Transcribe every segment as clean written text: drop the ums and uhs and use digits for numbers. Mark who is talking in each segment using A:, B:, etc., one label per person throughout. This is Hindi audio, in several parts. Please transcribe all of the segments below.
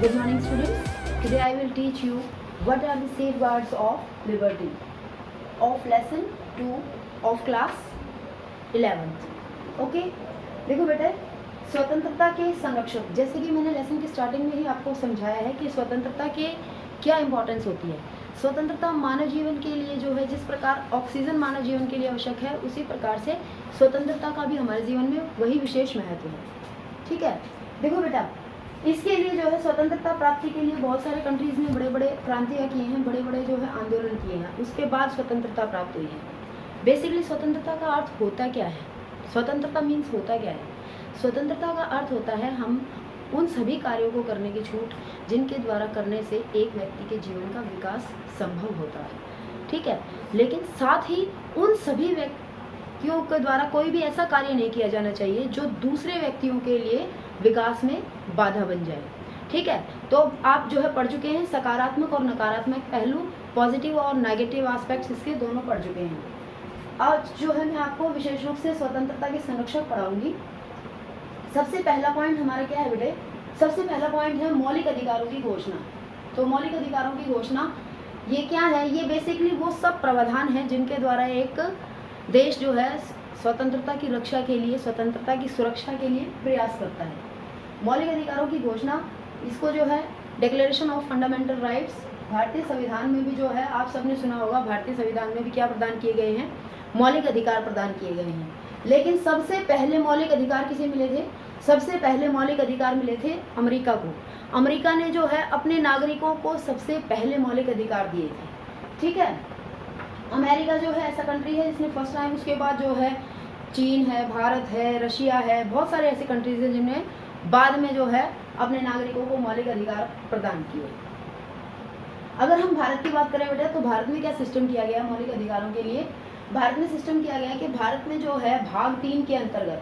A: Good morning students. Today I will teach you what are the safeguards of liberty of lesson 2 of class 11th. Okay? देखो बेटा, स्वतंत्रता के संरक्षक, जैसे कि मैंने लेसन की स्टार्टिंग में ही आपको समझाया है कि स्वतंत्रता के क्या इंपॉर्टेंस होती है। स्वतंत्रता मानव जीवन के लिए जो है, जिस प्रकार ऑक्सीजन मानव जीवन के लिए आवश्यक है, उसी प्रकार से स्वतंत्रता का भी हमारे जीवन में वही विशेष महत्व है। ठीक है, देखो बेटा, इसके लिए जो है स्वतंत्रता प्राप्ति के लिए बहुत सारे कंट्रीज में बड़े बड़े क्रांतियाँ किए हैं, बड़े बड़े जो है आंदोलन किए हैं, उसके बाद स्वतंत्रता प्राप्त हुई है। बेसिकली स्वतंत्रता का अर्थ होता क्या है? स्वतंत्रता मीन्स होता क्या है? स्वतंत्रता का अर्थ होता है हम उन सभी कार्यों को करने की छूट जिनके द्वारा करने से एक व्यक्ति के जीवन का विकास संभव होता है। ठीक है, लेकिन साथ ही उन सभी व्यक्तियों के द्वारा कोई भी ऐसा कार्य नहीं किया जाना चाहिए जो दूसरे व्यक्तियों के लिए विकास में बाधा बन जाए। ठीक है, तो आप जो है पढ़ चुके हैं सकारात्मक और नकारात्मक पहलू, पॉजिटिव और नेगेटिव एस्पेक्ट्स, इसके दोनों पढ़ चुके हैं। आज जो है मैं आपको विशेष रूप से स्वतंत्रता के संरक्षक पढ़ाऊंगी। सबसे पहला पॉइंट हमारा क्या है बेटे? सबसे पहला पॉइंट है मौलिक अधिकारों की घोषणा। तो मौलिक अधिकारों की घोषणा ये क्या है? ये बेसिकली वो सब प्रावधान है जिनके द्वारा एक देश जो है स्वतंत्रता की रक्षा के लिए, स्वतंत्रता की सुरक्षा के लिए प्रयास करता है। मौलिक अधिकारों की घोषणा, इसको जो है डिक्लेरेशन ऑफ फंडामेंटल राइट्स, भारतीय संविधान में भी जो है आप सबने सुना होगा, भारतीय संविधान में भी क्या प्रदान किए गए हैं? मौलिक अधिकार प्रदान किए गए हैं। लेकिन सबसे पहले मौलिक अधिकार किसे मिले थे? सबसे पहले मौलिक अधिकार मिले थे अमेरिका को। अमेरिका ने जो है अपने नागरिकों को सबसे पहले मौलिक अधिकार दिए थे। ठीक है, अमेरिका जो है ऐसा कंट्री है जिसने फर्स्ट टाइम, उसके बाद जो है चीन है, भारत है, रशिया है, बहुत सारे ऐसे कंट्रीज हैं जिन्हें बाद में जो है अपने नागरिकों को मौलिक अधिकार प्रदान किए। अगर हम भारत की बात करें बेटा, तो भारत में क्या सिस्टम किया गया मौलिक अधिकारों के लिए? भारत में सिस्टम किया गया कि भारत में जो है भाग 3 के अंतर्गत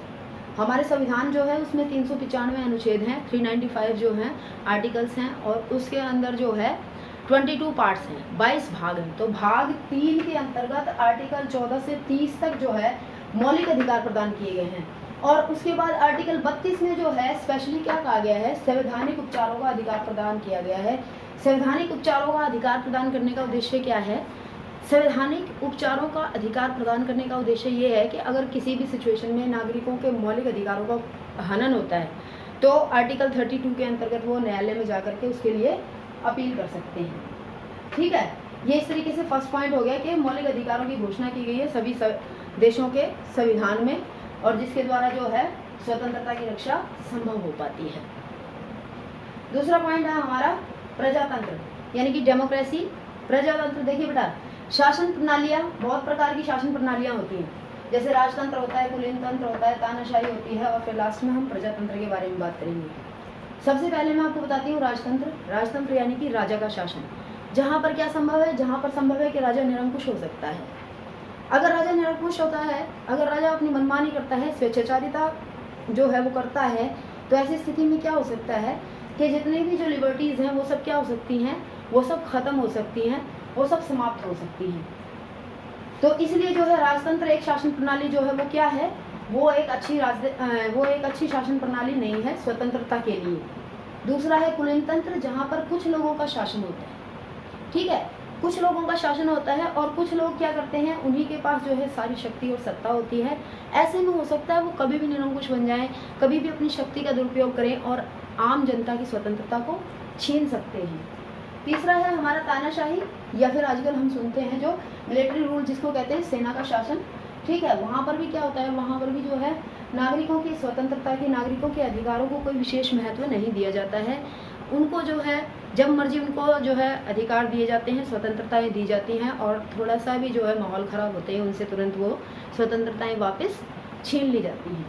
A: हमारे संविधान जो है उसमें 395 अनुच्छेद हैं, 395 जो हैं आर्टिकल्स हैं, और उसके अंदर जो है 22 पार्ट्स हैं, 22 भाग हैं। तो भाग 3 के अंतर्गत आर्टिकल 14 से 30 तक जो है मौलिक अधिकार प्रदान किए गए हैं। और उसके बाद आर्टिकल 32 में जो है स्पेशली क्या कहा गया है? संवैधानिक उपचारों का अधिकार प्रदान किया गया है। संवैधानिक उपचारों का अधिकार प्रदान करने का उद्देश्य क्या है? संवैधानिक उपचारों का अधिकार प्रदान करने का उद्देश्य ये है कि अगर किसी भी सिचुएशन में नागरिकों के मौलिक अधिकारों का हनन होता है तो आर्टिकल 32 के अंतर्गत वो न्यायालय में जाकर के उसके लिए अपील कर सकते हैं। ठीक है, ये इस तरीके से फर्स्ट पॉइंट हो गया कि मौलिक अधिकारों की घोषणा की गई है सभी देशों के संविधान में, और जिसके द्वारा जो है स्वतंत्रता की रक्षा संभव हो पाती है। दूसरा पॉइंट है हमारा प्रजातंत्र, यानी कि डेमोक्रेसी। प्रजातंत्र, देखिए बेटा, शासन प्रणालियाँ, बहुत प्रकार की शासन प्रणालियाँ होती हैं, जैसे राजतंत्र होता है, कुलीन तंत्र होता है, तानाशाही होती है, और फिर लास्ट में हम प्रजातंत्र के बारे में बात करेंगे। सबसे पहले मैं आपको बताती हूँ राजतंत्र। राजतंत्र यानी कि राजा का शासन। जहाँ पर क्या संभव है? जहाँ पर संभव है कि राजा निरंकुश हो सकता है। अगर राजा निरंकुश होता है, अगर राजा अपनी मनमानी करता है, स्वेच्छाचारिता जो है वो करता है, तो ऐसी स्थिति में क्या हो सकता है कि जितनी भी जो लिबर्टीज़ हैं वो सब क्या हो सकती हैं? वो सब खत्म हो सकती हैं, वो सब समाप्त हो सकती हैं। तो इसलिए जो है राजतंत्र एक शासन प्रणाली जो है वो क्या है? वो एक अच्छी शासन प्रणाली नहीं है स्वतंत्रता के लिए। दूसरा है कुलीन तंत्र, जहाँ पर कुछ लोगों का शासन होता है। ठीक है, कुछ लोगों का शासन होता है और कुछ लोग क्या करते हैं, उन्हीं के पास जो है सारी शक्ति और सत्ता होती है। ऐसे में हो सकता है वो कभी भी निरंकुश बन जाएं, कभी भी अपनी शक्ति का दुरुपयोग करें और आम जनता की स्वतंत्रता को छीन सकते हैं। तीसरा है हमारा तानाशाही, या फिर आजकल हम सुनते हैं जो मिलिट्री रूल, जिसको कहते हैं सेना का शासन। ठीक है, वहाँ पर भी क्या होता है? वहाँ पर भी जो है नागरिकों की स्वतंत्रता की, नागरिकों के अधिकारों को कोई विशेष महत्व नहीं दिया जाता है। उनको जो है जब मर्जी उनको जो है अधिकार दिए जाते हैं, स्वतंत्रताएं दी जाती हैं, और थोड़ा सा भी जो है माहौल ख़राब होते हैं उनसे तुरंत वो स्वतंत्रताएं वापस छीन ली जाती हैं।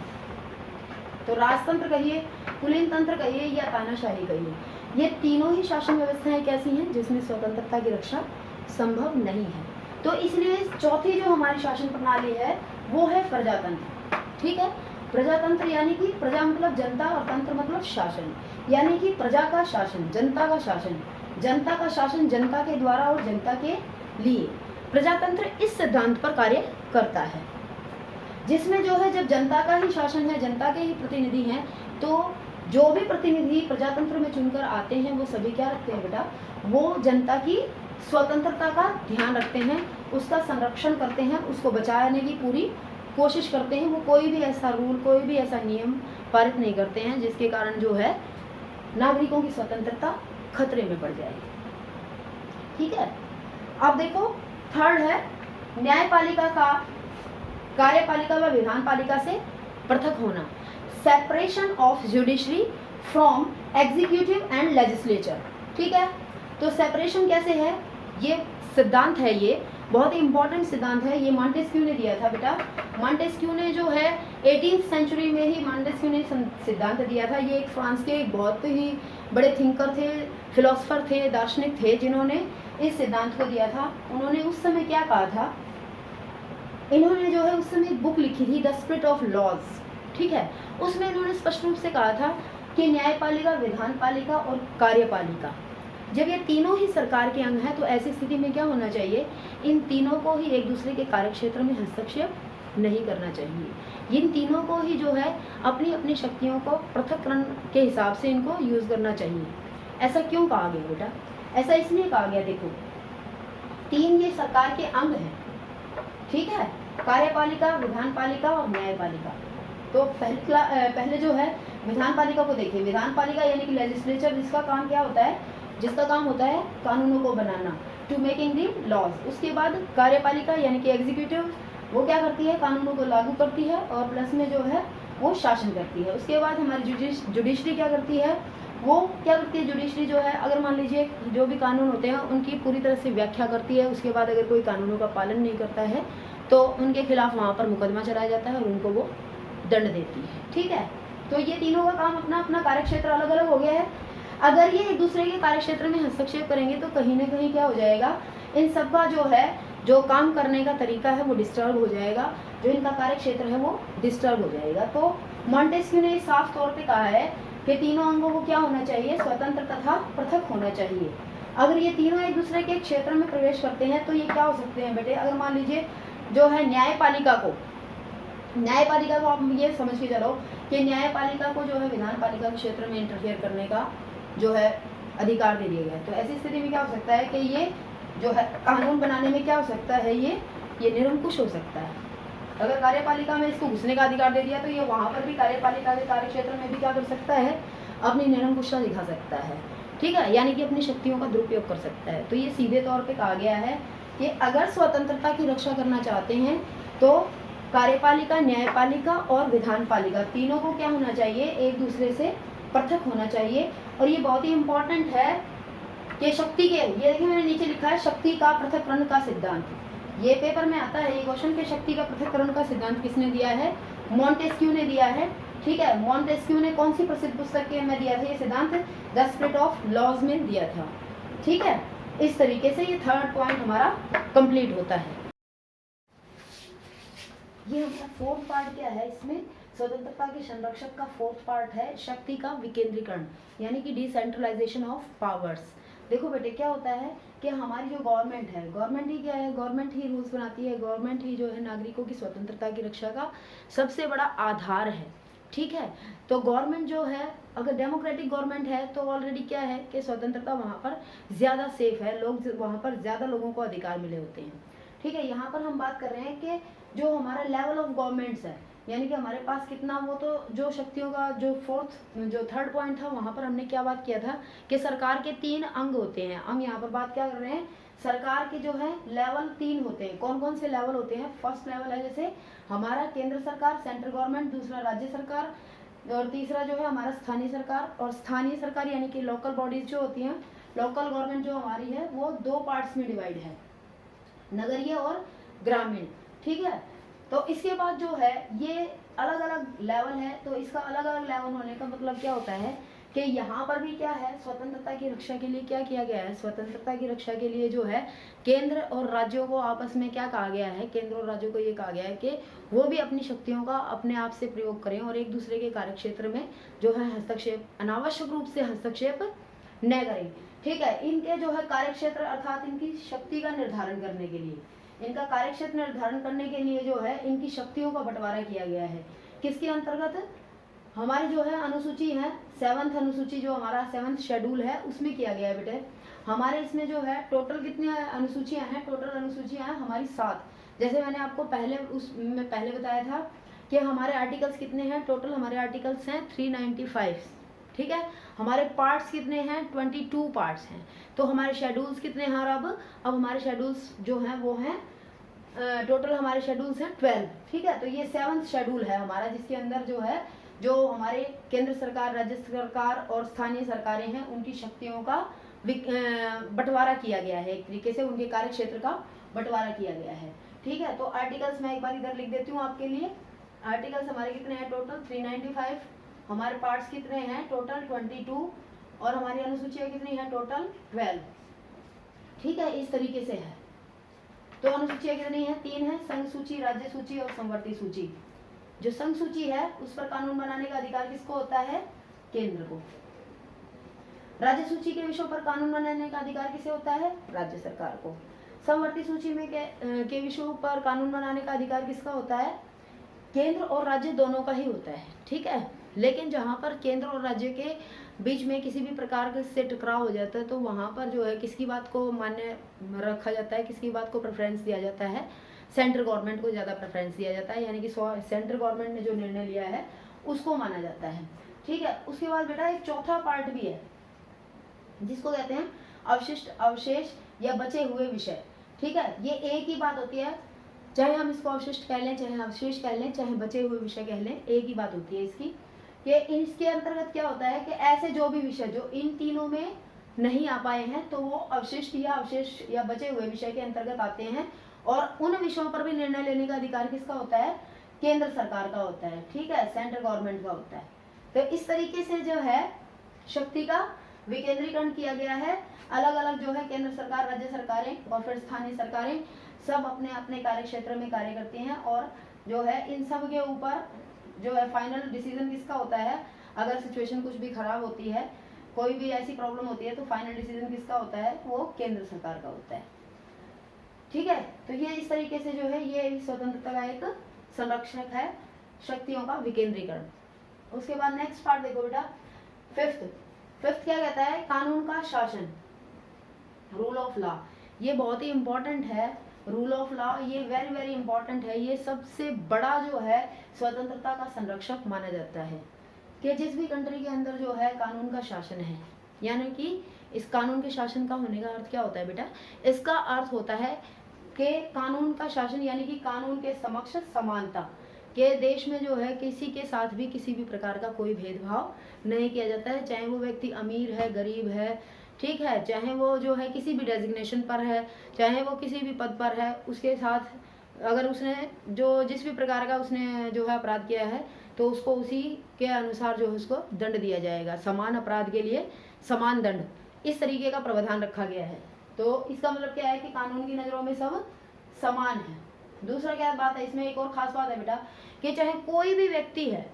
A: तो राजतंत्र कहिए, कुलीन तंत्र कहिए या तानाशाही कहिए, ये तीनों ही शासन व्यवस्थाएं कैसी हैं जिसमें स्वतंत्रता की रक्षा संभव नहीं है। तो इसलिए चौथी जो हमारी शासन प्रणाली है वो है प्रजातंत्र। ठीक है, प्रजातंत्र यानी कि प्रजा मतलब जनता और तंत्र मतलब शासन, यानी कि प्रजा का शासन, जनता का शासन, जनता का शासन जनता के द्वारा और जनता के लिए। प्रजातंत्र इस सिद्धांत पर कार्य करता है जिसमें जो है जब जनता का ही शासन है, जनता के ही प्रतिनिधि हैं, तो जो भी प्रतिनिधि प्रजातंत्र में चुनकर आते हैं वो सभी क्या रखते हैं बेटा, वो जनता की स्वतंत्रता का ध्यान रखते हैं, उसका संरक्षण करते हैं, उसको बचाने की पूरी कोशिश करते हैं। वो कोई भी ऐसा रूल, कोई भी ऐसा नियम पारित नहीं करते हैं जिसके कारण जो है नागरिकों की स्वतंत्रता खतरे में पड़ जाएगी। ठीक है, अब देखो थर्ड है न्यायपालिका का कार्यपालिका व विधान पालिका से पृथक होना, separation of judiciary from executive and legislature. ठीक है, तो सेपरेशन कैसे है, ये सिद्धांत है, ये बहुत ही इंपॉर्टेंट सिद्धांत है। ये मॉन्टेस्क्यू ने दिया था बेटा। मॉन्टेस्क्यू ने जो है 18th सेंचुरी में ही मॉन्टेस्क्यू ने सिद्धांत दिया था। ये एक फ्रांस के बहुत ही बड़े थिंकर थे, फिलोसफर थे, दार्शनिक थे, जिन्होंने इस सिद्धांत को दिया था। उन्होंने उस समय क्या कहा था, इन्होंने जो है उस समय एक बुक लिखी थी द स्पिरिट ऑफ लॉज। ठीक है, उसमें इन्होंने स्पष्ट रूप से कहा था कि न्यायपालिका, विधान पालिका और कार्यपालिका, जब ये तीनों ही सरकार के अंग हैं तो ऐसी स्थिति में क्या होना चाहिए, इन तीनों को ही एक दूसरे के कार्यक्षेत्र में हस्तक्षेप नहीं करना चाहिए। इन तीनों को ही जो है अपनी अपनी शक्तियों को पृथक्करण के हिसाब से इनको यूज करना चाहिए। ऐसा क्यों कहा गया बेटा, ऐसा इसलिए कहा गया, देखो तीन ये सरकार के अंग हैं। ठीक है, कार्यपालिका, विधान पालिका और न्यायपालिका। तो पहले जो है विधान पालिका को देखिए। विधान पालिका यानी कि लेजिस्लेचर, जिसका काम क्या होता है, जिसका काम होता है कानूनों को बनाना, टू मेकिंग दी लॉज। उसके बाद कार्यपालिका यानी कि एग्जीक्यूटिव, वो क्या करती है, कानूनों को लागू करती है और प्लस में जो है वो शासन करती है। उसके बाद हमारी जुडिशरी क्या करती है, वो क्या करती है, जुडिशरी जो है अगर मान लीजिए जो भी कानून होते हैं उनकी पूरी तरह से व्याख्या करती है। उसके बाद अगर कोई कानूनों का पालन नहीं करता है तो उनके खिलाफ वहाँ पर मुकदमा चलाया जाता है और उनको वो दंड देती है। ठीक है, तो ये तीनों का काम अपना अपना कार्यक्षेत्र अलग अलग हो गया है। अगर ये एक दूसरे के कार्यक्षेत्र में हस्तक्षेप करेंगे तो कहीं ना कहीं क्या हो जाएगा, इन सबका जो है जो काम करने का तरीका है वो डिस्टर्ब हो जाएगा, जो इनका कार्यक्षेत्र है वो डिस्टर्ब हो जाएगा। तो मॉन्टेस्क्यू ने साफ तौर पे कहा है कि तीनों अंगों को क्या होना चाहिए, स्वतंत्र तथा पृथक होना चाहिए। अगर ये तीनों एक दूसरे के क्षेत्र में प्रवेश करते हैं तो ये क्या हो सकते हैं बेटे, अगर मान लीजिए जो है न्यायपालिका को आप ये समझ के चलो कि न्यायपालिका को जो है विधान पालिका के क्षेत्र में इंटरफेयर करने का जो है अधिकार दे दिया गया है। तो ऐसी स्थिति में क्या हो सकता है कि ये जो है कानून बनाने में क्या हो सकता है, ये निरंकुश हो सकता है। अगर कार्यपालिका में इसको घुसने का अधिकार दे दिया तो ये वहाँ पर भी कार्यपालिका के कार्यक्षेत्र में भी क्या कर सकता है, अपनी निरंकुशता दिखा सकता है। ठीक है, यानी कि अपनी शक्तियों का दुरुपयोग कर सकता है। तो ये सीधे तौर पे कहा गया है कि अगर स्वतंत्रता की रक्षा करना चाहते हैं तो कार्यपालिका, न्यायपालिका और विधान पालिका तीनों को क्या होना चाहिए, एक दूसरे से पृथक होना चाहिए। और ये बहुत ही इंपॉर्टेंट है कि शक्ति के, ये देखिए मैंने नीचे लिखा है शक्ति का पृथक्करण का सिद्धांत। ये पेपर में आता है ये क्वेश्चन के शक्ति का पृथक्करण का सिद्धांत किसने दिया है, मॉन्टेस्क्यू ने दिया है। ठीक है, मॉन्टेस्क्यू ने कौन सी प्रसिद्ध पुस्तक के में दिया था ये सिद्धांत, द स्पिरिट ऑफ लॉज में दिया था। ठीक है, इस तरीके से ये थर्ड पॉइंट हमारा कंप्लीट होता है। ये हमारा फोर्थ पार्ट क्या है, इसमें स्वतंत्रता के संरक्षक का फोर्थ पार्ट है शक्ति का विकेंद्रीकरण यानी कि डिसेंट्रलाइजेशन ऑफ पावर्स। देखो बेटे क्या होता है कि हमारी जो गवर्नमेंट है, गवर्नमेंट ही क्या है, गवर्नमेंट ही रूल्स बनाती है, गवर्नमेंट ही जो है नागरिकों की स्वतंत्रता की रक्षा का सबसे बड़ा आधार है। ठीक है, तो गवर्नमेंट जो है अगर डेमोक्रेटिक गवर्नमेंट है तो ऑलरेडी क्या है कि स्वतंत्रता वहाँ पर ज़्यादा सेफ है, लोग वहाँ पर ज़्यादा लोगों को अधिकार मिले होते हैं। ठीक है, यहाँ पर हम बात कर रहे हैं कि जो हमारा लेवल ऑफ गवर्नमेंट्स है यानी कि हमारे पास कितना, वो तो जो शक्तियों का जो थर्ड पॉइंट था वहाँ पर हमने क्या बात किया था कि सरकार के 3 अंग होते हैं। हम यहाँ पर बात क्या कर रहे हैं, सरकार के जो है लेवल 3 होते हैं। कौन कौन से लेवल होते हैं, फर्स्ट लेवल है जैसे हमारा केंद्र सरकार, सेंट्रल गवर्नमेंट, दूसरा राज्य सरकार और तीसरा जो है हमारा स्थानीय सरकार। और स्थानीय सरकार यानी कि लोकल बॉडीज जो होती हैं, लोकल गवर्नमेंट जो हमारी है वो 2 पार्ट्स में डिवाइड है, नगरीय और ग्रामीण। ठीक है, तो इसके बाद जो है ये अलग अलग लेवल है। तो इसका अलग अलग लेवल होने का मतलब क्या होता है कि यहाँ पर भी क्या है, स्वतंत्रता की रक्षा के लिए क्या किया गया है, स्वतंत्रता की रक्षा के लिए जो है केंद्र और राज्यों को आपस में क्या कहा गया है, केंद्र और राज्यों को ये कहा गया है कि वो भी अपनी शक्तियों का अपने आप से प्रयोग करें और एक दूसरे के कार्यक्षेत्र में जो है हस्तक्षेप, अनावश्यक रूप से हस्तक्षेप न करें। ठीक है, इनके जो है कार्यक्षेत्र अर्थात इनकी शक्ति का निर्धारण करने के लिए, इनका कार्यक्षेत्र निर्धारण करने के लिए जो है इनकी शक्तियों का बंटवारा किया गया है। किसके अंतर्गत, हमारी जो है अनुसूची है 7th अनुसूची, जो हमारा 7th शेड्यूल है उसमें किया गया है बेटे। हमारे इसमें जो है टोटल कितनी अनुसूचियां हैं, टोटल अनुसूचियां हैं हमारी 7। जैसे मैंने आपको पहले बताया था कि हमारे आर्टिकल्स कितने हैं, टोटल हमारे आर्टिकल्स हैं 395, ठीक है। हमारे पार्ट्स कितने हैं, 22 पार्ट्स हैं। तो हमारे शेड्यूल्स कितने हैं, और अब हमारे शेड्यूल्स जो हैं वो हैं टोटल हमारे शेड्यूल्स हैं 12, ठीक है। तो ये 7th शेड्यूल है हमारा, जिसके अंदर जो है जो हमारे केंद्र सरकार, राज्य सरकार और स्थानीय सरकारें हैं उनकी शक्तियों का बंटवारा किया गया है, एक तरीके से उनके कार्य क्षेत्र का बंटवारा किया गया है, ठीक है। तो आर्टिकल्स मैं एक बार इधर लिख देती हूँ आपके लिए। आर्टिकल्स हमारे कितने हैं, टोटल 395, हमारे पार्ट्स कितने हैं, टोटल 22, और हमारी अनुसूचियाँ कितनी है, टोटल 12, ठीक है। इस तरीके से है। तो अनुसूचियाँ कितनी है, 3 है, संघ सूची, राज्य सूची और समवर्ती सूची। जो संघ सूची है उस पर कानून बनाने का अधिकार किसको होता है, केंद्र को। राज्य सूची के विषयों पर कानून बनाने का अधिकार किसे होता है, राज्य सरकार को। समवर्ती सूची में के विषयों पर कानून बनाने का अधिकार किसका होता है, केंद्र और राज्य दोनों का ही होता है, ठीक है। लेकिन जहाँ पर केंद्र और राज्य के बीच में किसी भी प्रकार से टकराव हो जाता है तो वहाँ पर जो है किसकी बात को मान्य रखा जाता है, किसकी बात को प्रेफरेंस दिया जाता है, सेंट्रल गवर्नमेंट को ज़्यादा प्रेफरेंस दिया जाता है, यानी कि सेंट्रल गवर्नमेंट ने जो निर्णय लिया है उसको माना जाता है, ठीक है। उसके बाद बेटा एक चौथा पार्ट भी है जिसको कहते हैं अवशिष्ट, अवशेष या बचे हुए विषय, ठीक है। ये एक ही बात होती है, चाहे हम इसको अवशिष्ट कह लें, चाहे अवशेष कह लें, चाहे बचे हुए विषय कह लें, एक ही बात होती है इसकी। ये इसके अंतर्गत क्या होता है कि ऐसे जो भी विषय जो इन तीनों में नहीं आ पाए हैं तो वो अवशिष्ट या अवशेष या बचे हुए विषय के अंतर्गत आते हैं, और उन विषयों पर भी निर्णय लेने का अधिकार किसका होता है, केंद्र सरकार का होता है, ठीक है, सेंट्रल गवर्नमेंट का होता है। तो इस तरीके से जो है शक्ति का विकेंद्रीकरण किया गया है। अलग अलग जो है केंद्र सरकार, राज्य सरकारें और फिर स्थानीय सरकारें सब अपने अपने कार्य क्षेत्र में कार्य करती हैं, और जो है इन सब के ऊपर जो है फाइनल डिसीजन किसका होता है। अगर सिचुएशन कुछ भी खराब होती है, कोई भी ऐसी प्रॉब्लम होती है तो फाइनल डिसीजन किसका होता है, वो केंद्र सरकार का होता है, ठीक है। तो ये इस तरीके से जो है ये स्वतंत्रता का एक संरक्षक है, शक्तियों का विकेंद्रीकरण। उसके बाद नेक्स्ट पार्ट देखो बेटा, फिफ्थ क्या कहता है, कानून का शासन, रूल ऑफ लॉ। ये बहुत ही इंपॉर्टेंट है, रूल ऑफ लॉ ये वेरी वेरी इंपॉर्टेंट है। ये सबसे बड़ा जो है स्वतंत्रता का संरक्षक माना जाता है कि जिस भी कंट्री के अंदर जो है कानून का शासन है, यानी कि इस कानून के शासन का होने का अर्थ क्या होता है बेटा, इसका अर्थ होता है कि कानून का शासन यानी कि कानून के समक्ष समानता, के देश में जो है किसी के साथ भी किसी भी प्रकार का कोई भेदभाव नहीं किया जाता है, चाहे वो व्यक्ति अमीर है, गरीब है, ठीक है, चाहे वो जो है किसी भी डेजिग्नेशन पर है, चाहे वो किसी भी पद पर है, उसके साथ अगर उसने जो जिस भी प्रकार का उसने जो है अपराध किया है तो उसको उसी के अनुसार जो है उसको दंड दिया जाएगा, समान अपराध के लिए समान दंड, इस तरीके का प्रावधान रखा गया है। तो इसका मतलब क्या है कि कानून की नज़रों में सब समान है। दूसरा क्या बात है इसमें, एक और खास बात है बेटा कि चाहे कोई भी व्यक्ति है,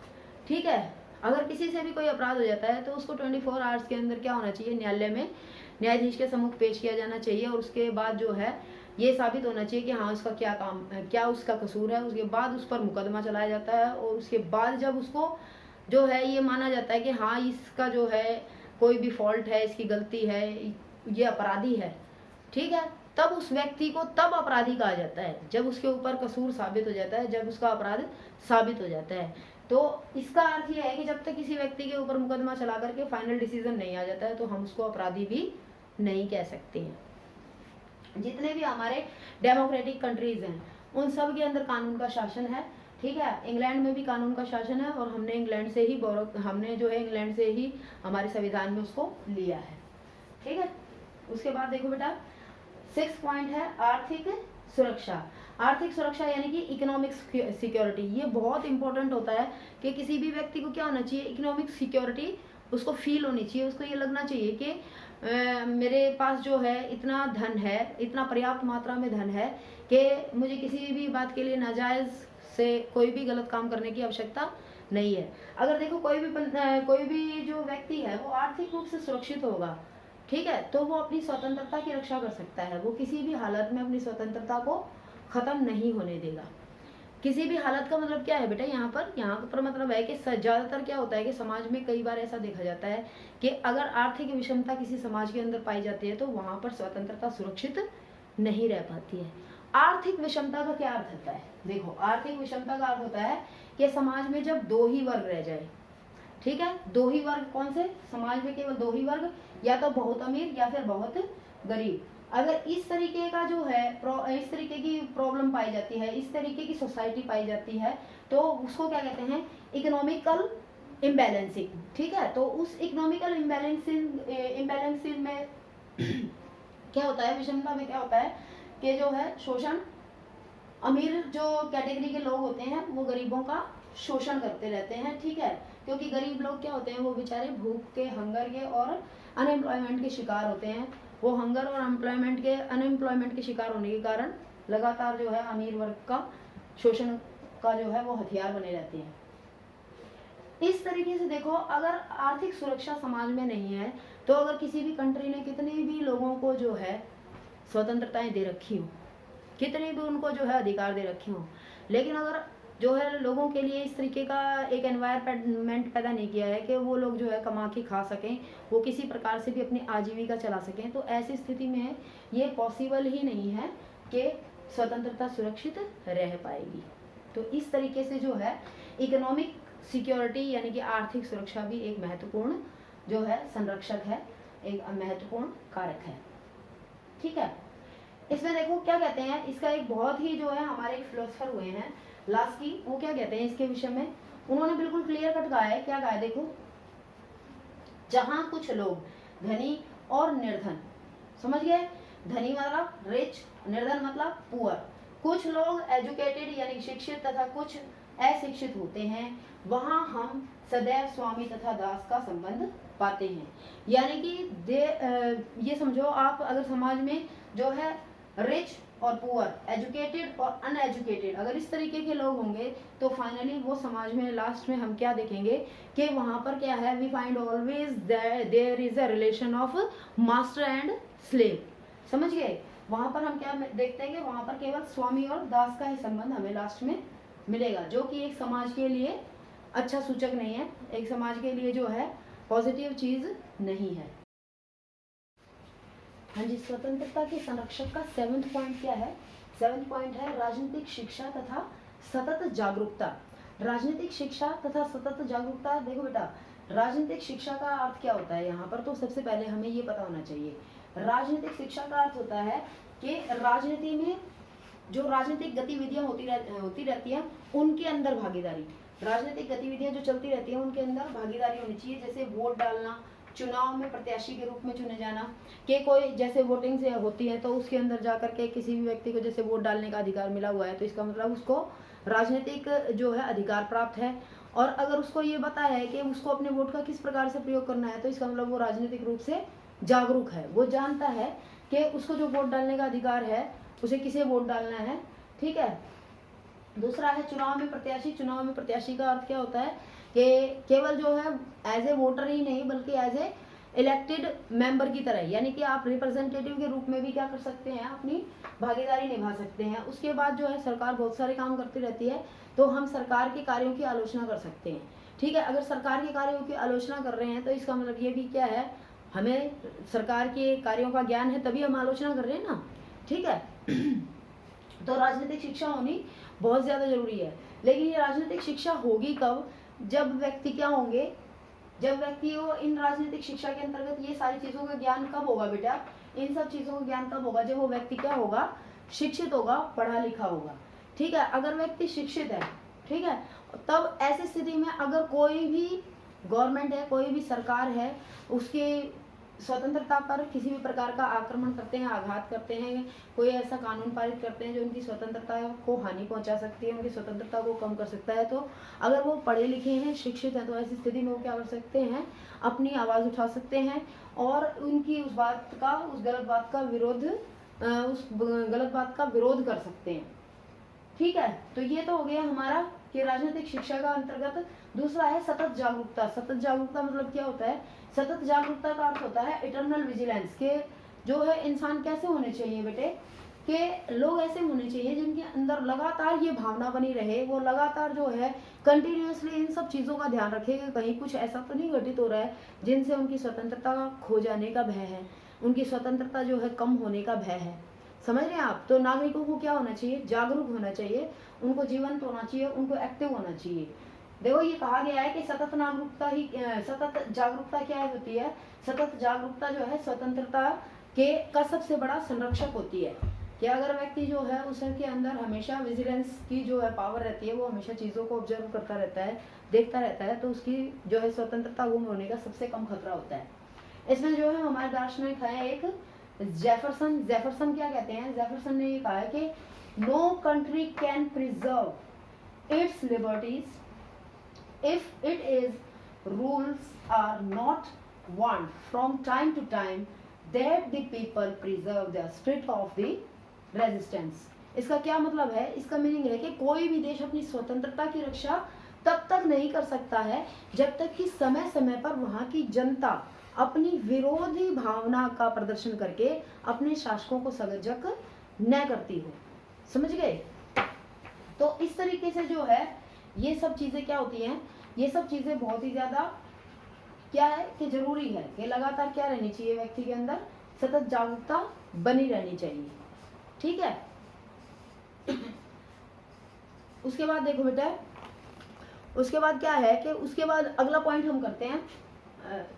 A: ठीक है, अगर किसी से भी कोई अपराध हो जाता है तो उसको 24 आवर्स के अंदर क्या होना चाहिए, न्यायालय में न्यायाधीश के सम्मुख पेश किया जाना चाहिए, और उसके बाद जो है ये साबित होना चाहिए कि हाँ उसका क्या काम है, क्या उसका कसूर है। उसके बाद उस पर मुकदमा चलाया जाता है, और उसके बाद जब उसको जो है ये माना जाता है कि हाँ इसका जो है कोई भी फॉल्ट है, इसकी गलती है, ये अपराधी है, ठीक है, तब उस व्यक्ति को तब अपराधी कहा जाता है जब उसके ऊपर कसूर साबित हो जाता है, जब उसका अपराध साबित हो जाता है। तो इसका अर्थ यह है कि जब तक किसी व्यक्ति के ऊपर मुकदमा चला करके फाइनल डिसीजन नहीं आ जाता है तो हम उसको अपराधी भी नहीं कह सकते हैं। जितने भी हमारे डेमोक्रेटिक कंट्रीज हैं उन सब के अंदर कानून का शासन है, ठीक है। इंग्लैंड में भी कानून का शासन है, और हमने इंग्लैंड से ही हमने जो है इंग्लैंड से ही हमारे संविधान में उसको लिया है, ठीक है। उसके बाद देखो बेटा 6 पॉइंट है आर्थिक सुरक्षा। आर्थिक सुरक्षा यानी कि इकोनॉमिक सिक्योरिटी, ये बहुत इंपॉर्टेंट होता है कि किसी भी व्यक्ति को क्या होना चाहिए, इकोनॉमिक सिक्योरिटी उसको फील होनी चाहिए, उसको ये लगना चाहिए कि मेरे पास जो है इतना धन है, इतना पर्याप्त मात्रा में धन है कि मुझे किसी भी बात के लिए नाजायज़ से कोई भी गलत काम करने की आवश्यकता नहीं है। अगर देखो कोई भी जो व्यक्ति है वो आर्थिक रूप से सुरक्षित होगा, ठीक है, तो वो अपनी स्वतंत्रता की रक्षा कर सकता है, वो किसी भी हालत में अपनी स्वतंत्रता को ख़त्म नहीं होने देगा। किसी भी हालत का मतलब क्या है बेटा, यहाँ पर मतलब है कि ज़्यादातर क्या होता है कि समाज में कई बार ऐसा देखा जाता है कि अगर आर्थिक विषमता किसी समाज के अंदर पाई जाती है तो वहाँ पर स्वतंत्रता सुरक्षित नहीं रह पाती है। आर्थिक विषमता का क्या अर्थ होता है? देखो, आर्थिक विषमता का अर्थ होता है कि समाज में जब दो ही वर्ग रह जाए, ठीक है, दो ही वर्ग, कौन से? समाज में केवल दो ही वर्ग, या तो बहुत अमीर या फिर बहुत गरीब। अगर इस तरीके का जो है इस तरीके की प्रॉब्लम पाई जाती है, इस तरीके की सोसाइटी पाई जाती है, तो उसको क्या कहते हैं? Economical imbalancing. ठीक है, तो उस इकोनॉमिकल इम्बैलेंसिंग में क्या होता है, विषमता में क्या होता है कि जो है शोषण, अमीर जो कैटेगरी के लोग होते हैं वो गरीबों का शोषण करते रहते हैं। ठीक है, क्योंकि गरीब लोग क्या होते हैं, वो बेचारे भूख के, हंगर के और अनएम्प्लॉयमेंट के शिकार होते हैं। वो हंगर और अनएम्प्लॉयमेंट के शिकार होने के कारण लगातार जो है अमीर वर्ग का शोषण का जो है वो हथियार बने रहते हैं। इस तरीके से देखो, अगर आर्थिक सुरक्षा समाज में नहीं है तो अगर किसी भी कंट्री ने कितने भी लोगों को जो है स्वतंत्रताएं दे रखी हो, कितने भी उनको जो है अधिकार दे रखे हो, लेकिन अगर जो है लोगों के लिए इस तरीके का एक एनवायरनमेंट पैदा नहीं किया है कि वो लोग जो है कमा के खा सकें, वो किसी प्रकार से भी अपनी आजीविका चला सकें, तो ऐसी स्थिति में ये पॉसिबल ही नहीं है कि स्वतंत्रता सुरक्षित रह पाएगी। तो इस तरीके से जो है इकोनॉमिक सिक्योरिटी यानी कि आर्थिक सुरक्षा भी एक महत्वपूर्ण जो है संरक्षक है, एक महत्वपूर्ण कारक है। ठीक है, इसमें देखो क्या कहते हैं, इसका एक बहुत ही जो है हमारे एक फिलोसफर हुए हैं लास्की, वो क्या कहते हैं इसके विषय में, उन्होंने बिल्कुल क्लियर कट कहा है। क्या कहा है देखो, जहां कुछ लोग धनी और निर्धन, समझ गए, धनी मतलब रिच, निर्धन मतलब पुअर, कुछ लोग एजुकेटेड यानी शिक्षित तथा कुछ अशिक्षित होते हैं, वहां हम सदैव स्वामी तथा दास का संबंध पाते हैं। यानी कि ये समझो आप, अगर समाज में जो है रिच और पुअर, एजुकेटेड और अनएजुकेटेड, अगर इस तरीके के लोग होंगे तो फाइनली वो समाज में लास्ट में हम क्या देखेंगे कि वहां पर क्या है, we find always there is a relation of master and slave. समझ गए, वहां पर हम क्या देखते हैं कि वहां पर केवल स्वामी और दास का ही संबंध हमें लास्ट में मिलेगा, जो कि एक समाज के लिए अच्छा सूचक नहीं है, एक समाज के लिए जो है पॉजिटिव चीज नहीं है। हाँ जी, स्वतंत्रता के संरक्षक का 7th पॉइंट क्या है? 7th पॉइंट है राजनीतिक शिक्षा तथा सतत जागरूकता। राजनीतिक शिक्षा तथा सतत जागरूकता। देखो बेटा, राजनीतिक शिक्षा का अर्थ क्या होता है यहाँ पर, तो सबसे पहले हमें ये पता होना चाहिए। राजनीतिक शिक्षा का अर्थ होता है कि राजनीति में जो राजनीतिक गतिविधियां होती रहती हैं उनके अंदर भागीदारी, राजनीतिक गतिविधियां जो चलती रहती हैं उनके अंदर भागीदारी होनी चाहिए। जैसे वोट डालना, चुनाव में प्रत्याशी के रूप में चुने जाना, कि कोई जैसे वोटिंग से होती है तो उसके अंदर जाकर के किसी भी व्यक्ति को जैसे वोट डालने का अधिकार मिला हुआ है तो इसका मतलब उसको राजनीतिक जो है अधिकार प्राप्त है। और अगर उसको ये पता है कि उसको अपने वोट का किस प्रकार से प्रयोग करना है तो इसका मतलब वो राजनीतिक रूप से जागरूक है, वो जानता है कि उसको जो वोट डालने का अधिकार है उसे किसे वोट डालना है। ठीक है, दूसरा है चुनाव में प्रत्याशी। चुनाव में प्रत्याशी का अर्थ क्या होता है कि केवल जो है एज ए वोटर ही नहीं बल्कि एज ए इलेक्टेड मेंबर की तरह, यानी कि आप रिप्रेजेंटेटिव के रूप में भी क्या कर सकते हैं, अपनी भागीदारी निभा सकते हैं। उसके बाद जो है सरकार बहुत सारे काम करती रहती है तो हम सरकार के कार्यों की आलोचना कर सकते हैं। ठीक है, अगर सरकार के कार्यों की आलोचना कर रहे हैं तो इसका मतलब ये भी क्या है, हमें सरकार के कार्यों का ज्ञान है तभी हम आलोचना कर रहे हैं ना। ठीक है तो राजनीतिक शिक्षा होनी बहुत ज़्यादा जरूरी है। लेकिन ये राजनीतिक शिक्षा होगी कब, जब व्यक्ति क्या होंगे, जब व्यक्ति को इन राजनीतिक शिक्षा के अंतर्गत ये सारी चीज़ों का ज्ञान कब होगा बेटा, इन सब चीज़ों का ज्ञान कब होगा, जब वो व्यक्ति क्या होगा, शिक्षित होगा, पढ़ा लिखा होगा। ठीक है, अगर व्यक्ति शिक्षित है, ठीक है, तब ऐसी स्थिति में अगर कोई भी गवर्नमेंट है, कोई भी सरकार है, उसकी स्वतंत्रता पर किसी भी प्रकार का आक्रमण करते हैं, आघात करते हैं, कोई ऐसा कानून पारित करते हैं जो उनकी स्वतंत्रता को हानि पहुंचा सकती है, उनकी स्वतंत्रता को कम कर सकता है, तो अगर वो पढ़े लिखे हैं, शिक्षित हैं, तो ऐसी स्थिति में वो क्या कर सकते हैं, अपनी आवाज़ उठा सकते हैं और उनकी उस गलत बात का विरोध कर सकते हैं। ठीक है, तो ये तो हो गया हमारा कि राजनीतिक शिक्षा का अंतर्गत। दूसरा है सतत जागरूकता। सतत जागरूकता मतलब क्या होता है, सतत जागरूकता का अर्थ होता है इटर्नल विजिलेंस, के जो है इंसान कैसे होने चाहिए बेटे, कि लोग ऐसे होने चाहिए जिनके अंदर लगातार ये भावना बनी रहे, वो लगातार जो है कंटिन्यूअसली इन सब चीज़ों का ध्यान रखे कि कहीं कुछ ऐसा तो नहीं घटित हो रहा है जिनसे उनकी स्वतंत्रता खो जाने का भय है, उनकी स्वतंत्रता जो है कम होने का भय है। समझ रहे हैं आप? तो नागरिकों को क्या होना चाहिए? जागरूक होना चाहिए, उनको जीवंत होना चाहिए, उनको एक्टिव होना चाहिए। देखो ये कहा गया है कि सतत जागरूकता क्या होती है? सतत जागरूकता जो है स्वतंत्रता के का सबसे बड़ा संरक्षक होती है। कि अगर व्यक्ति जो है उसके अंदर हमेशा विजिलेंस की जो है पावर रहती है, वो हमेशा चीज़ों को ऑब्जर्व करता रहता है, देखता रहता है, तो उसकी जो है स्वतंत्रता गुम होने का सबसे कम खतरा होता है। इसमें जो है हमारे दार्शनिक है एक जेफरसन क्या कहते हैं? जेफरसन ने ये कहा है कि no country can preserve its liberties if it is rules are not want from time to time that the people preserve the spirit of the resistance. इसका क्या मतलब है? इसका मीनिंग है कि कोई भी देश अपनी स्वतंत्रता की रक्षा तब तक नहीं कर सकता है जब तक कि समय समय पर वहां की जनता अपनी विरोधी भावना का प्रदर्शन करके अपने शासकों को सजग न करती हो। समझ गए? तो इस तरीके से जो है ये सब चीजें क्या होती हैं? ये सब चीजें बहुत ही ज्यादा क्या है कि जरूरी है कि लगातार क्या रहनी चाहिए व्यक्ति के अंदर? सतत जागरूकता बनी रहनी चाहिए। ठीक है। उसके बाद देखो बेटा, उसके बाद क्या है कि उसके बाद अगला पॉइंट हम करते हैं।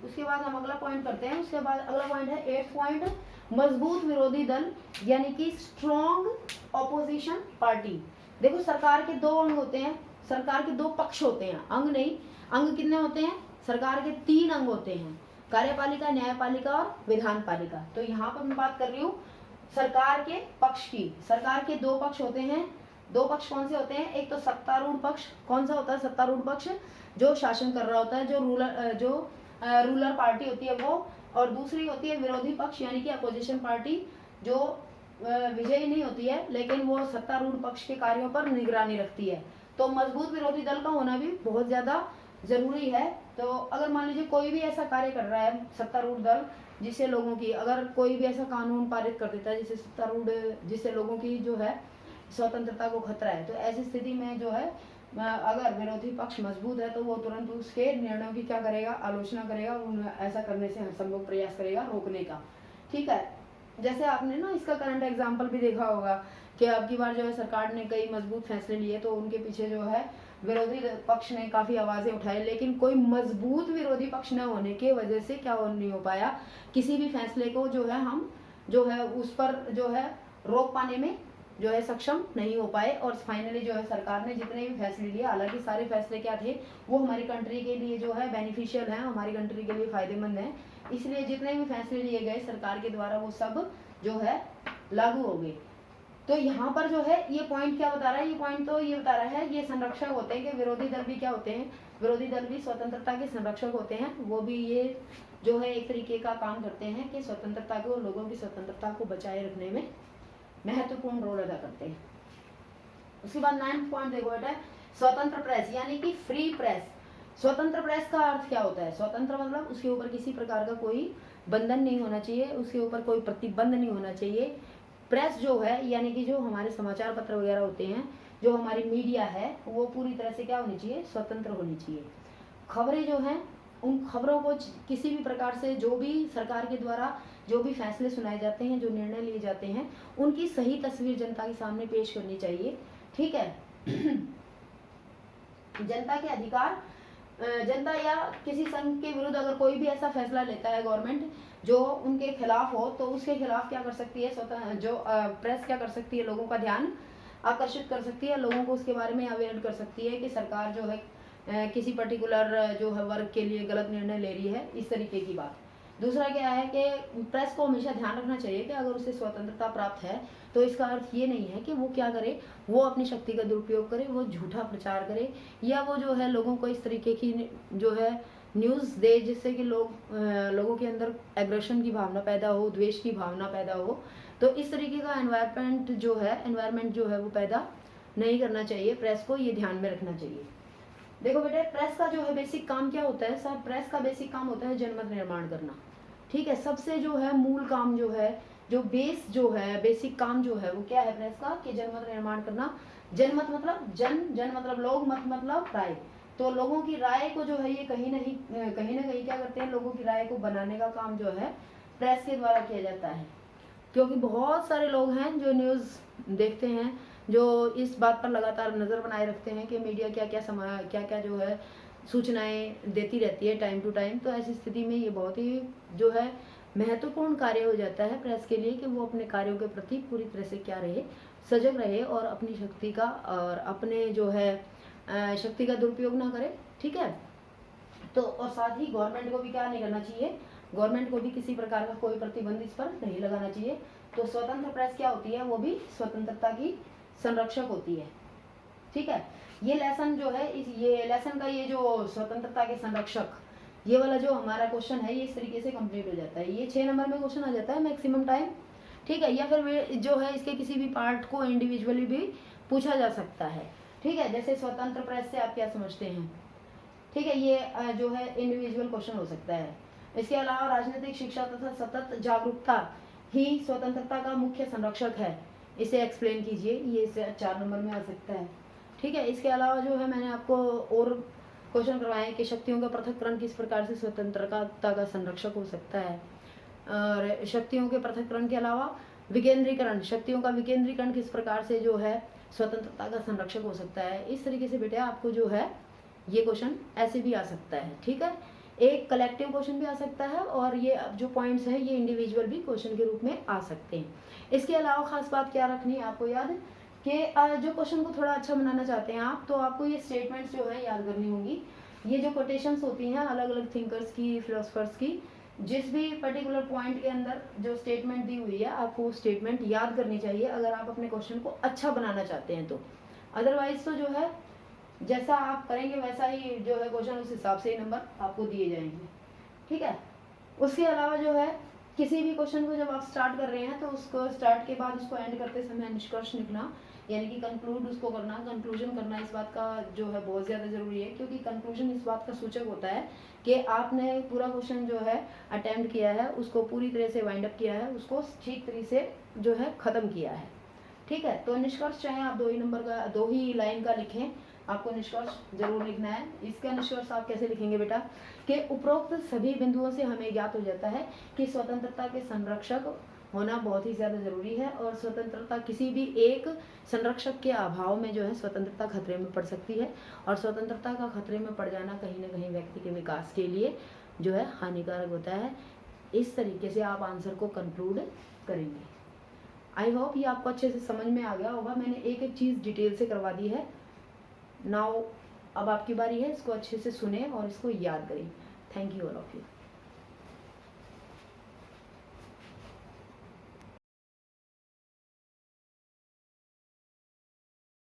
A: उसके बाद अगला पॉइंट है 8th पॉइंट, मजबूत विरोधी दल यानी कि स्ट्रॉन्ग ऑपोजिशन पार्टी। देखो सरकार के दो अंग होते हैं, सरकार के दो पक्ष होते हैं, अंग नहीं। अंग कितने होते हैं? सरकार के 3 अंग होते हैं, कार्यपालिका, न्यायपालिका और विधान पालिका। तो यहाँ पर मैं बात कर रही हूँ सरकार के पक्ष की। सरकार के 2 पक्ष होते हैं। 2 पक्ष कौन से होते हैं? एक तो सत्तारूढ़ पक्ष। कौन सा होता है सत्तारूढ़ पक्ष? जो शासन कर रहा होता है, जो रूलर पार्टी होती है वो। और दूसरी होती है विरोधी पक्ष यानी कि अपोजिशन पार्टी, जो विजयी नहीं होती है लेकिन वो सत्तारूढ़ पक्ष के कार्यों पर निगरानी रखती है। तो मजबूत विरोधी दल का होना भी बहुत ज्यादा जरूरी है। तो अगर मान लीजिए कोई भी ऐसा कार्य कर रहा है सत्तारूढ़ दल, जिससे लोगों की, अगर कोई भी ऐसा कानून पारित कर देता है जिससे लोगों की जो है स्वतंत्रता को खतरा है, तो ऐसी स्थिति में जो है अगर विरोधी पक्ष मजबूत है तो वो तुरंत उसके निर्णयों की क्या करेगा? आलोचना करेगा, ऐसा करने से हर संभव प्रयास करेगा रोकने का। ठीक है। जैसे आपने ना इसका करंट एग्जाम्पल भी देखा होगा कि अब की बार जो है सरकार ने कई मजबूत फैसले लिए, तो उनके पीछे जो है विरोधी पक्ष ने काफी आवाजें उठाई, लेकिन कोई मजबूत विरोधी पक्ष न होने की वजह से क्या नहीं हो पाया, किसी भी फैसले को जो है हम जो है उस पर जो है रोक पाने में जो है सक्षम नहीं हो पाए। और फाइनली जो है सरकार ने जितने भी फैसले लिए, हालांकि सारे फैसले क्या थे, वो हमारी कंट्री के लिए जो है बेनिफिशियल हैं, हमारी कंट्री के लिए फायदेमंद हैं, इसलिए जितने भी फैसले लिए गए सरकार के द्वारा वो सब जो है लागू हो गए। तो यहाँ पर जो है ये पॉइंट क्या बता रहा है? ये पॉइंट तो ये बता रहा है ये संरक्षक होते हैं कि विरोधी दल भी क्या होते हैं? विरोधी दल भी स्वतंत्रता के संरक्षक होते हैं। वो भी ये जो है एक तरीके का काम करते हैं कि स्वतंत्रता को, लोगों की स्वतंत्रता को बचाए रखने में महत्वपूर्ण रोल अदा करते हैं। उसके बाद 9th पॉइंट देखो बेटा, स्वतंत्र प्रेस यानी कि फ्री प्रेस। स्वतंत्र प्रेस का अर्थ क्या होता है? स्वतंत्र मतलब उसके ऊपर किसी प्रकार का कोई बंधन नहीं होना चाहिए, उसके ऊपर कोई प्रतिबंध नहीं होना चाहिए। प्रेस जो है यानी कि जो हमारे समाचार पत्र वगैरह होते हैं, जो हमारी मीडिया है, वो पूरी तरह से क्या होनी चाहिए? स्वतंत्र होनी चाहिए। खबरें जो हैं उन खबरों को किसी भी प्रकार से जो भी सरकार के द्वारा जो भी फैसले सुनाए जाते हैं, जो निर्णय लिए जाते हैं, उनकी सही तस्वीर जनता के सामने पेश करनी चाहिए। ठीक है। जनता के अधिकार, जनता या किसी संघ के विरुद्ध अगर कोई भी ऐसा फैसला लेता है गवर्नमेंट जो उनके खिलाफ हो, तो उसके खिलाफ क्या कर सकती है प्रेस क्या कर सकती है? लोगों का ध्यान आकर्षित कर सकती है, लोगों को उसके बारे में अवेयर कर सकती है कि सरकार जो है किसी पर्टिकुलर जो है वर्ग के लिए गलत निर्णय ले रही है, इस तरीके की बात। दूसरा क्या है कि प्रेस को हमेशा ध्यान रखना चाहिए कि अगर उसे स्वतंत्रता प्राप्त है तो इसका अर्थ ये नहीं है कि वो क्या करे, वो अपनी शक्ति का दुरुपयोग करे, वो झूठा प्रचार करे, या वो जो है लोगों को इस तरीके की जो है न्यूज़ दे जिससे कि लोगों के अंदर एग्रेशन की भावना पैदा हो, द्वेष की भावना पैदा हो। तो इस तरीके का एनवायरनमेंट जो है वो पैदा नहीं करना चाहिए। प्रेस को ये ध्यान में रखना चाहिए। देखो बेटे, प्रेस का जो है बेसिक काम क्या होता है? सर, प्रेस का बेसिक काम होता है जनमत निर्माण करना। ठीक है। सबसे जो है मूल काम जो है जो बेसिक काम जो है वो क्या है प्रेस का, कि जनमत निर्माण करना। जनमत मतलब जन मतलब लोग, मत मतलब राय। तो लोगों की राय को जो है ये कहीं ना कहीं क्या करते हैं, लोगों की राय को बनाने का काम जो है प्रेस के द्वारा किया जाता है। क्योंकि बहुत सारे लोग हैं जो न्यूज़ देखते हैं, जो इस बात पर लगातार नज़र बनाए रखते हैं कि मीडिया क्या क्या जो है सूचनाएं देती रहती है टाइम टू टाइम। तो ऐसी स्थिति में ये बहुत ही जो है महत्वपूर्ण कार्य हो जाता है प्रेस के लिए कि वो अपने कार्यों के प्रति पूरी तरह से क्या रहे, सजग रहे और अपनी शक्ति का और अपने जो है शक्ति का दुरुपयोग ना करे। ठीक है। तो और साथ ही गवर्नमेंट को भी क्या नहीं करना चाहिए, गवर्नमेंट को भी किसी प्रकार का कोई प्रतिबंध इस पर नहीं लगाना चाहिए। तो स्वतंत्र प्रेस क्या होती है, वो भी स्वतंत्रता की संरक्षक होती है। ठीक है। ये लेसन जो है ये लेसन का ये जो स्वतंत्रता के संरक्षक, ये वाला जो हमारा क्वेश्चन है ये इस तरीके से कंप्लीट हो जाता है। ये 6 नंबर में क्वेश्चन आ जाता है मैक्सिमम टाइम। ठीक है। या फिर जो है इसके किसी भी पार्ट को इंडिविजुअली भी पूछा जा सकता है। ठीक है। जैसे स्वतंत्र प्रेस से आप क्या समझते हैं। ठीक है। ये जो है इंडिविजुअल क्वेश्चन हो सकता है। इसके अलावा राजनीतिक शिक्षा तथा सतत जागरूकता ही स्वतंत्रता का मुख्य संरक्षक है, इसे एक्सप्लेन कीजिए। ये 4 नंबर में आ सकता है। ठीक है। इसके अलावा जो है मैंने आपको और क्वेश्चन करवाए हैं कि शक्तियों का पृथक्करण किस प्रकार से स्वतंत्रता का संरक्षक हो सकता है, और शक्तियों के पृथक्करण के अलावा विकेंद्रीकरण, शक्तियों का विकेंद्रीकरण किस प्रकार से जो है स्वतंत्रता का संरक्षक हो सकता है। इस तरीके से बेटा आपको जो है ये क्वेश्चन ऐसे भी आ सकता है। ठीक है। एक कलेक्टिव क्वेश्चन भी आ सकता है और ये जो पॉइंट्स हैं ये इंडिविजुअल भी क्वेश्चन के रूप में आ सकते हैं। इसके अलावा खास बात क्या रखनी है आपको याद, कि जो क्वेश्चन को थोड़ा अच्छा बनाना चाहते हैं आप, तो आपको ये स्टेटमेंट्स जो है याद करनी होंगी। ये जो कोटेशंस होती हैं अलग अलग थिंकर्स की, फिलोसफर्स की, जिस भी पर्टिकुलर पॉइंट के अंदर जो स्टेटमेंट दी हुई है आपको वो स्टेटमेंट याद करनी चाहिए अगर आप अपने क्वेश्चन को अच्छा बनाना चाहते हैं तो। अदरवाइज तो जो है जैसा आप करेंगे वैसा ही जो है क्वेश्चन, उस हिसाब से ही नंबर आपको दिए जाएंगे। ठीक है। उसके अलावा जो है किसी भी क्वेश्चन को जब आप स्टार्ट कर रहे हैं तो उसको स्टार्ट के बाद उसको एंड करते समय निष्कर्ष लिखना, यानी कि कंक्लूड उसको करना, कंक्लूजन करना इस बात का जो है बहुत ज़्यादा ज़रूरी है। क्योंकि कंक्लूजन इस बात का सूचक होता है कि आपने पूरा क्वेश्चन जो है अटेम्प्ट किया है, उसको पूरी तरह से वाइंड अप किया है, उसको ठीक तरीके से जो है ख़त्म किया है। ठीक है। तो निष्कर्ष चाहे आप 2 ही लाइन का लिखें, आपको निष्कर्ष जरूर लिखना है। इसका निष्कर्ष आप कैसे लिखेंगे बेटा, कि उपरोक्त सभी बिंदुओं से हमें ज्ञात हो जाता है कि स्वतंत्रता के संरक्षक होना बहुत ही ज़्यादा ज़रूरी है, और स्वतंत्रता किसी भी एक संरक्षक के अभाव में जो है स्वतंत्रता खतरे में पड़ सकती है, और स्वतंत्रता का खतरे में पड़ जाना कहीं ना कहीं व्यक्ति के विकास के लिए जो है हानिकारक होता है। इस तरीके से आप आंसर को कंक्लूड करेंगे। आई होप ये आपको अच्छे से समझ में आ गया होगा। मैंने एक एक चीज़ डिटेल से करवा दी है। नाउ अब आपकी बारी है, इसको अच्छे से सुने और इसको याद करें। Thank you all of you.